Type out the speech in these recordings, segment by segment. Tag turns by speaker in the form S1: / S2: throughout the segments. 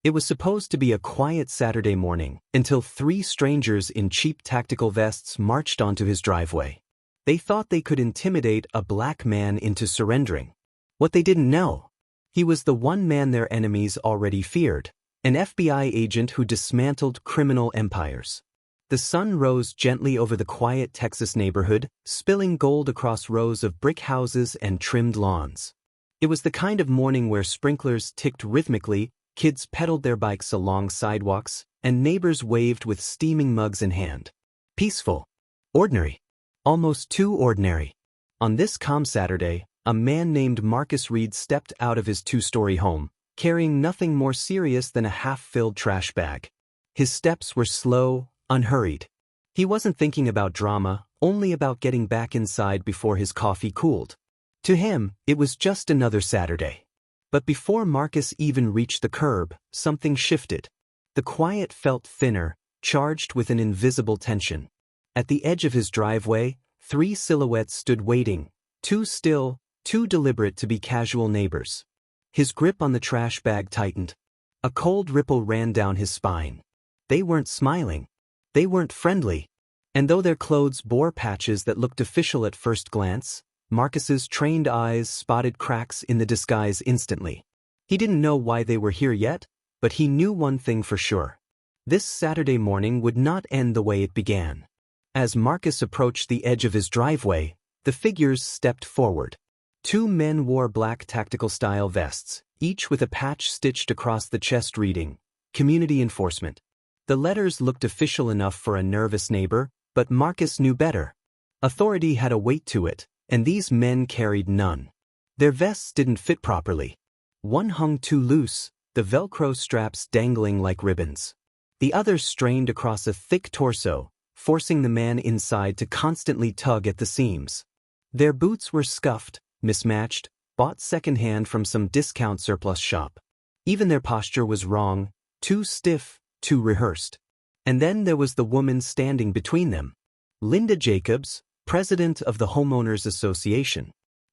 S1: It was supposed to be a quiet Saturday morning until three strangers in cheap tactical vests marched onto his driveway. They thought they could intimidate a black man into surrendering. What they didn't know, he was the one man their enemies already feared, an FBI agent who dismantled criminal empires. The sun rose gently over the quiet Texas neighborhood, spilling gold across rows of brick houses and trimmed lawns. It was the kind of morning where sprinklers ticked rhythmically, kids pedaled their bikes along sidewalks, and neighbors waved with steaming mugs in hand. Peaceful. Ordinary. Almost too ordinary. On this calm Saturday, a man named Marcus Reed stepped out of his two-story home, carrying nothing more serious than a half-filled trash bag. His steps were slow, unhurried. He wasn't thinking about drama, only about getting back inside before his coffee cooled. To him, it was just another Saturday. But before Marcus even reached the curb, something shifted. The quiet felt thinner, charged with an invisible tension. At the edge of his driveway, three silhouettes stood waiting, too still, too deliberate to be casual neighbors. His grip on the trash bag tightened. A cold ripple ran down his spine. They weren't smiling. They weren't friendly. And though their clothes bore patches that looked official at first glance, Marcus's trained eyes spotted cracks in the disguise instantly. He didn't know why they were here yet, but he knew one thing for sure. This Saturday morning would not end the way it began. As Marcus approached the edge of his driveway, the figures stepped forward. Two men wore black tactical-style vests, each with a patch stitched across the chest reading, "Community Enforcement." The letters looked official enough for a nervous neighbor, but Marcus knew better. Authority had a weight to it, and these men carried none. Their vests didn't fit properly. One hung too loose, the Velcro straps dangling like ribbons. The other strained across a thick torso, forcing the man inside to constantly tug at the seams. Their boots were scuffed, mismatched, bought secondhand from some discount surplus shop. Even their posture was wrong, too stiff, too rehearsed. And then there was the woman standing between them. Linda Jacobs, president of the Homeowners Association.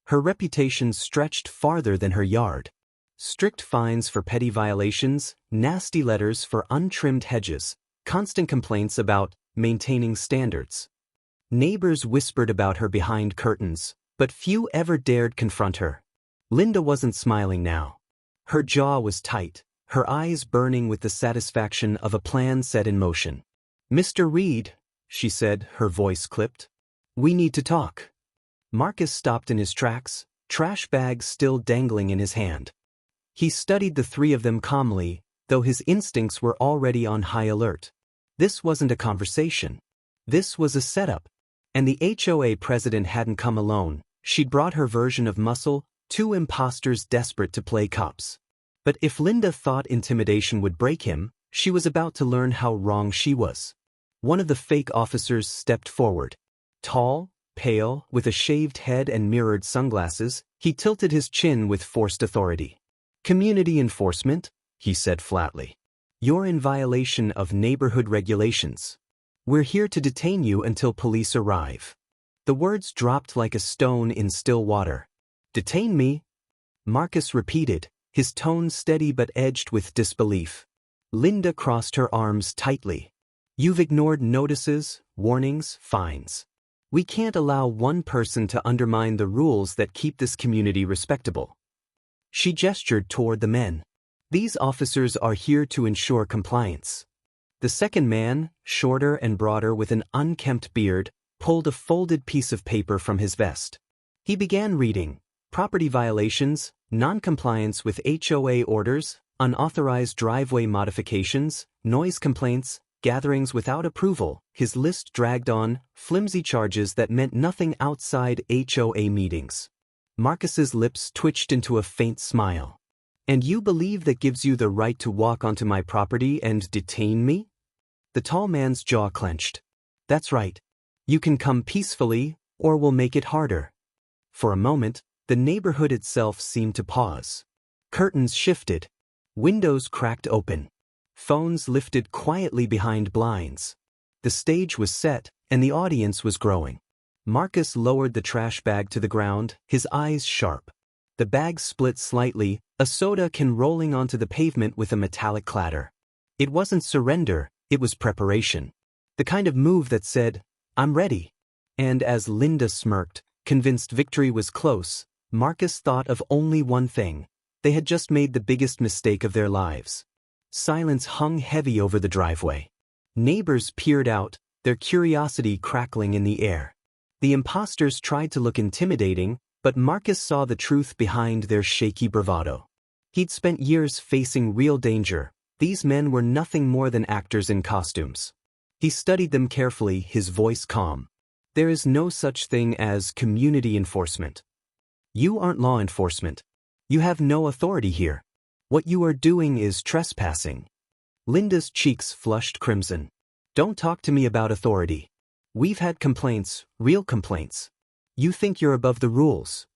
S1: Her reputation stretched farther than her yard. Strict fines for petty violations, nasty letters for untrimmed hedges, constant complaints about maintaining standards. Neighbors whispered about her behind curtains, but few ever dared confront her. Linda wasn't smiling now. Her jaw was tight, her eyes burning with the satisfaction of a plan set in motion. "Mr. Reed," she said, her voice clipped. "We need to talk." Marcus stopped in his tracks, trash bags still dangling in his hand. He studied the three of them calmly, though his instincts were already on high alert. This wasn't a conversation. This was a setup. And the HOA president hadn't come alone. She'd brought her version of muscle, two imposters desperate to play cops. But if Linda thought intimidation would break him, she was about to learn how wrong she was. One of the fake officers stepped forward. Tall, pale, with a shaved head and mirrored sunglasses, he tilted his chin with forced authority. "Community enforcement," he said flatly. "You're in violation of neighborhood regulations. We're here to detain you until police arrive." The words dropped like a stone in still water. "Detain me?" Marcus repeated, his tone steady but edged with disbelief. Linda crossed her arms tightly. "You've ignored notices, warnings, fines. We can't allow one person to undermine the rules that keep this community respectable." She gestured toward the men. "These officers are here to ensure compliance." The second man, shorter and broader with an unkempt beard, pulled a folded piece of paper from his vest. He began reading, "Property violations, non-compliance with HOA orders, unauthorized driveway modifications, noise complaints, gatherings without approval." His list dragged on, flimsy charges that meant nothing outside HOA meetings. Marcus's lips twitched into a faint smile. "And you believe that gives you the right to walk onto my property and detain me?" The tall man's jaw clenched. "That's right. You can come peacefully, or we'll make it harder." For a moment, the neighborhood itself seemed to pause. Curtains shifted. Windows cracked open. Phones lifted quietly behind blinds. The stage was set, and the audience was growing. Marcus lowered the trash bag to the ground, his eyes sharp. The bag split slightly, a soda can rolling onto the pavement with a metallic clatter. It wasn't surrender, it was preparation. The kind of move that said, "I'm ready." And as Linda smirked, convinced victory was close, Marcus thought of only one thing. They had just made the biggest mistake of their lives. Silence hung heavy over the driveway. Neighbors peered out, their curiosity crackling in the air. The imposters tried to look intimidating, but Marcus saw the truth behind their shaky bravado. He'd spent years facing real danger. These men were nothing more than actors in costumes. He studied them carefully, his voice calm. There is no such thing as community enforcement. You aren't law enforcement. You have no authority here. What you are doing is trespassing. Linda's cheeks flushed crimson. Don't talk to me about authority. We've had complaints, real complaints. You think you're above the rules.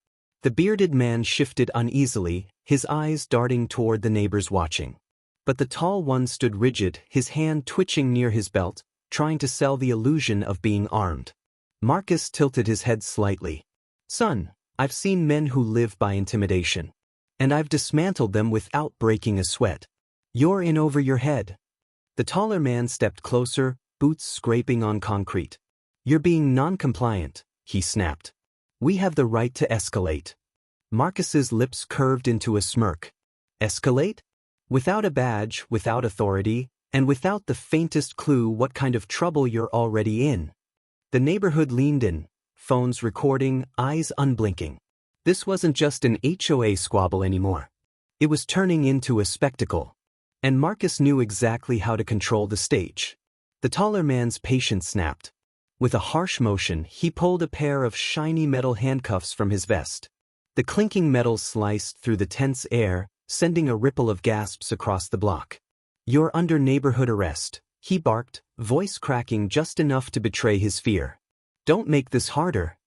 S1: The bearded man shifted uneasily, his eyes darting toward the neighbors watching. But the tall one stood rigid, his hand twitching near his belt, trying to sell the illusion of being armed. Marcus tilted his head slightly. Son, I've seen men who live by intimidation. And I've dismantled them without breaking a sweat. You're in over your head. The taller man stepped closer, boots scraping on concrete. You're being non-compliant, he snapped. We have the right to escalate. Marcus's lips curved into a smirk. Escalate? Without a badge, without authority, and without the faintest clue what kind of trouble you're already in. The neighborhood leaned in, phones recording, eyes unblinking. This wasn't just an HOA squabble anymore. It was turning into a spectacle. And Marcus knew exactly how to control the stage. The taller man's patience snapped. With a harsh motion, he pulled a pair of shiny metal handcuffs from his vest. The clinking metal sliced through the tense air, sending a ripple of gasps across the block. You're under neighborhood arrest, he barked, voice cracking just enough to betray his fear. Don't make this harder.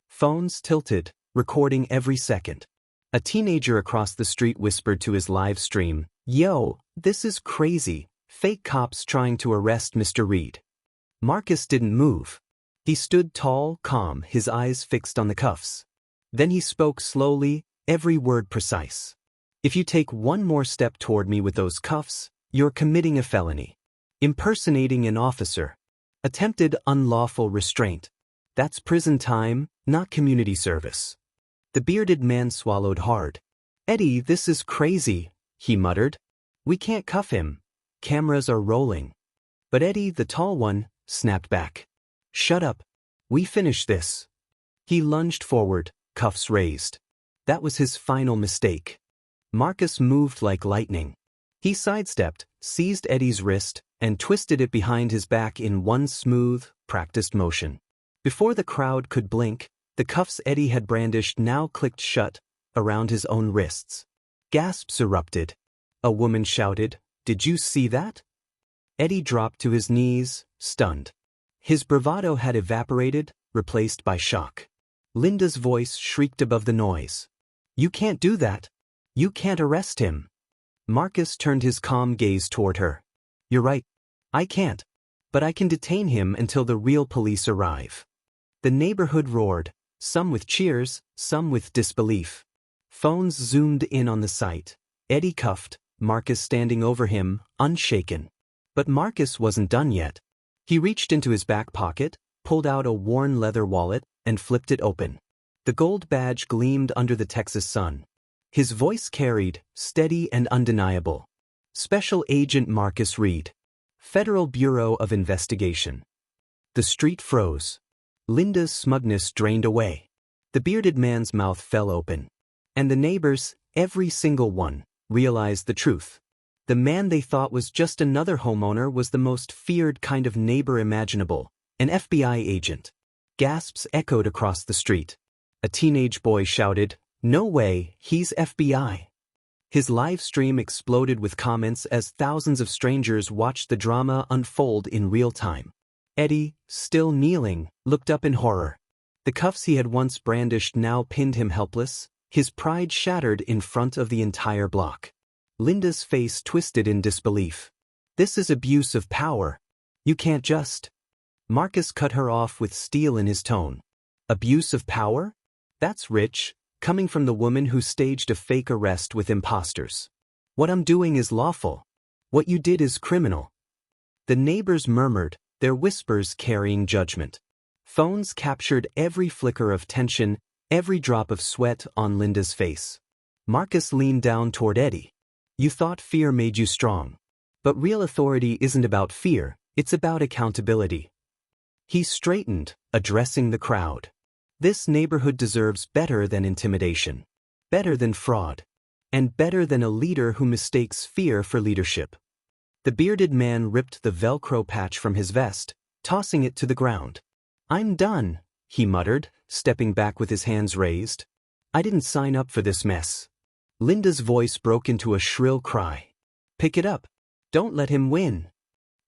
S1: Phones tilted, recording every second. A teenager across the street whispered to his live stream, Yo, this is crazy, fake cops trying to arrest Mr. Reed. Marcus didn't move. He stood tall, calm, his eyes fixed on the cuffs. Then he spoke slowly, every word precise. If you take one more step toward me with those cuffs, you're committing a felony. Impersonating an officer. Attempted unlawful restraint. That's prison time, not community service. The bearded man swallowed hard. Eddie, this is crazy, he muttered. We can't cuff him. Cameras are rolling. But Eddie, the tall one, snapped back. Shut up. We finish this. He lunged forward, cuffs raised. That was his final mistake. Marcus moved like lightning. He sidestepped, seized Eddie's wrist, and twisted it behind his back in one smooth, practiced motion. Before the crowd could blink, the cuffs Eddie had brandished now clicked shut, around his own wrists. Gasps erupted. A woman shouted, Did you see that? Eddie dropped to his knees, stunned. His bravado had evaporated, replaced by shock. Linda's voice shrieked above the noise. You can't do that. You can't arrest him. Marcus turned his calm gaze toward her. You're right. I can't. But I can detain him until the real police arrive. The neighborhood roared, some with cheers, some with disbelief. Phones zoomed in on the sight. Eddie cuffed, Marcus standing over him, unshaken. But Marcus wasn't done yet. He reached into his back pocket, pulled out a worn leather wallet, and flipped it open. The gold badge gleamed under the Texas sun. His voice carried, steady and undeniable. Special Agent Marcus Reed. Federal Bureau of Investigation. The street froze. Linda's smugness drained away. The bearded man's mouth fell open. And the neighbors, every single one, realized the truth. The man they thought was just another homeowner was the most feared kind of neighbor imaginable, an FBI agent. Gasps echoed across the street. A teenage boy shouted, No way, he's FBI. His live stream exploded with comments as thousands of strangers watched the drama unfold in real time. Eddie, still kneeling, looked up in horror. The cuffs he had once brandished now pinned him helpless, his pride shattered in front of the entire block. Linda's face twisted in disbelief. This is abuse of power. You can't just... Marcus cut her off with steel in his tone. Abuse of power? That's rich, coming from the woman who staged a fake arrest with imposters. "What I'm doing is lawful. What you did is criminal." The neighbors murmured, their whispers carrying judgment. Phones captured every flicker of tension, every drop of sweat on Linda's face. Marcus leaned down toward Eddie. "You thought fear made you strong. But real authority isn't about fear, it's about accountability." He straightened, addressing the crowd. "This neighborhood deserves better than intimidation, better than fraud, and better than a leader who mistakes fear for leadership." The bearded man ripped the Velcro patch from his vest, tossing it to the ground. "I'm done," he muttered, stepping back with his hands raised. "I didn't sign up for this mess." Linda's voice broke into a shrill cry. "Pick it up. Don't let him win."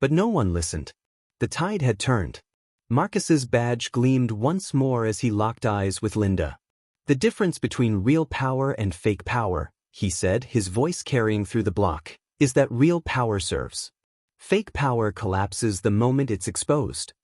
S1: But no one listened. The tide had turned. Marcus's badge gleamed once more as he locked eyes with Linda. "The difference between real power and fake power," he said, his voice carrying through the block, "is that real power serves. Fake power collapses the moment it's exposed."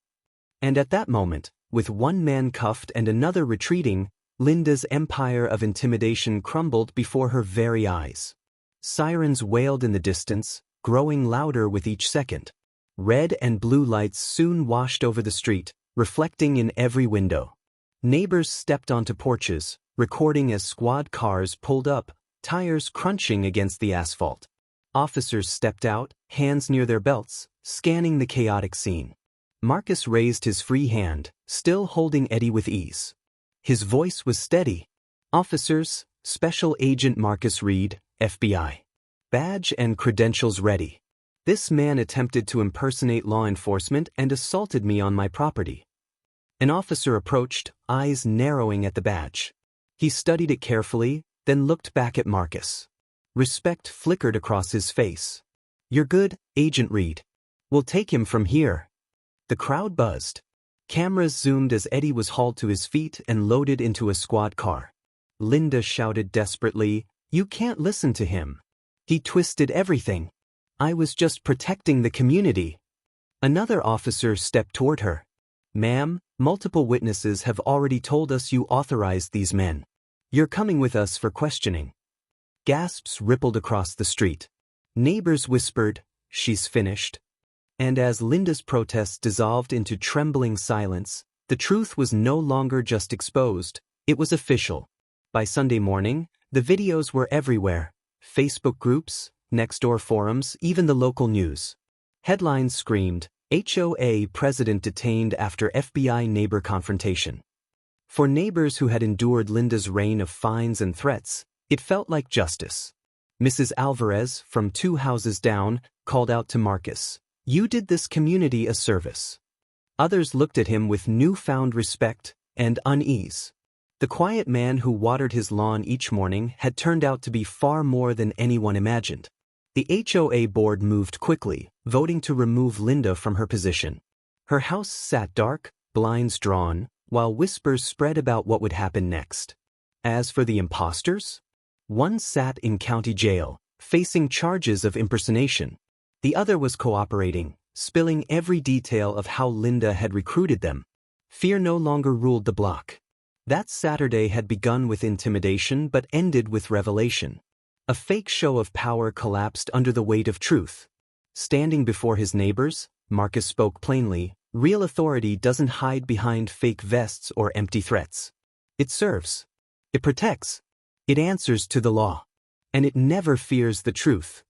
S1: And at that moment, with one man cuffed and another retreating, Linda's empire of intimidation crumbled before her very eyes. Sirens wailed in the distance, growing louder with each second. Red and blue lights soon washed over the street, reflecting in every window. Neighbors stepped onto porches, recording as squad cars pulled up, tires crunching against the asphalt. Officers stepped out, hands near their belts, scanning the chaotic scene. Marcus raised his free hand, still holding Eddie with ease. His voice was steady. "Officers, Special Agent Marcus Reed, FBI. Badge and credentials ready. This man attempted to impersonate law enforcement and assaulted me on my property." An officer approached, eyes narrowing at the badge. He studied it carefully, then looked back at Marcus. Respect flickered across his face. "You're good, Agent Reed. We'll take him from here." The crowd buzzed. Cameras zoomed as Eddie was hauled to his feet and loaded into a squad car. Linda shouted desperately, "You can't listen to him. He twisted everything. I was just protecting the community." Another officer stepped toward her. "Ma'am, multiple witnesses have already told us you authorized these men. You're coming with us for questioning." Gasps rippled across the street. Neighbors whispered, "She's finished." And as Linda's protests dissolved into trembling silence, the truth was no longer just exposed, it was official. By Sunday morning, the videos were everywhere. Facebook groups, Nextdoor forums, even the local news. Headlines screamed, "HOA president detained after FBI neighbor confrontation." For neighbors who had endured Linda's reign of fines and threats, it felt like justice. Mrs. Alvarez, from 2 houses down, called out to Marcus, "You did this community a service." Others looked at him with newfound respect and unease. The quiet man who watered his lawn each morning had turned out to be far more than anyone imagined. The HOA board moved quickly, voting to remove Linda from her position. Her house sat dark, blinds drawn, while whispers spread about what would happen next. As for the imposters, one sat in county jail, facing charges of impersonation. The other was cooperating, spilling every detail of how Linda had recruited them. Fear no longer ruled the block. That Saturday had begun with intimidation but ended with revelation. A fake show of power collapsed under the weight of truth. Standing before his neighbors, Marcus spoke plainly, "Real authority doesn't hide behind fake vests or empty threats. It serves. It protects. It answers to the law. And it never fears the truth."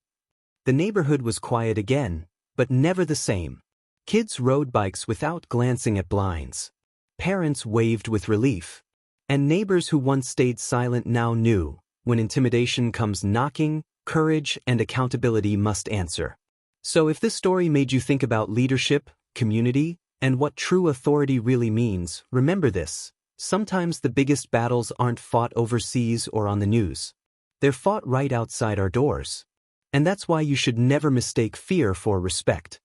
S1: The neighborhood was quiet again, but never the same. Kids rode bikes without glancing at blinds. Parents waved with relief. And neighbors who once stayed silent now knew, when intimidation comes knocking, courage and accountability must answer. So if this story made you think about leadership, community, and what true authority really means, remember this: sometimes the biggest battles aren't fought overseas or on the news. They're fought right outside our doors. And that's why you should never mistake fear for respect.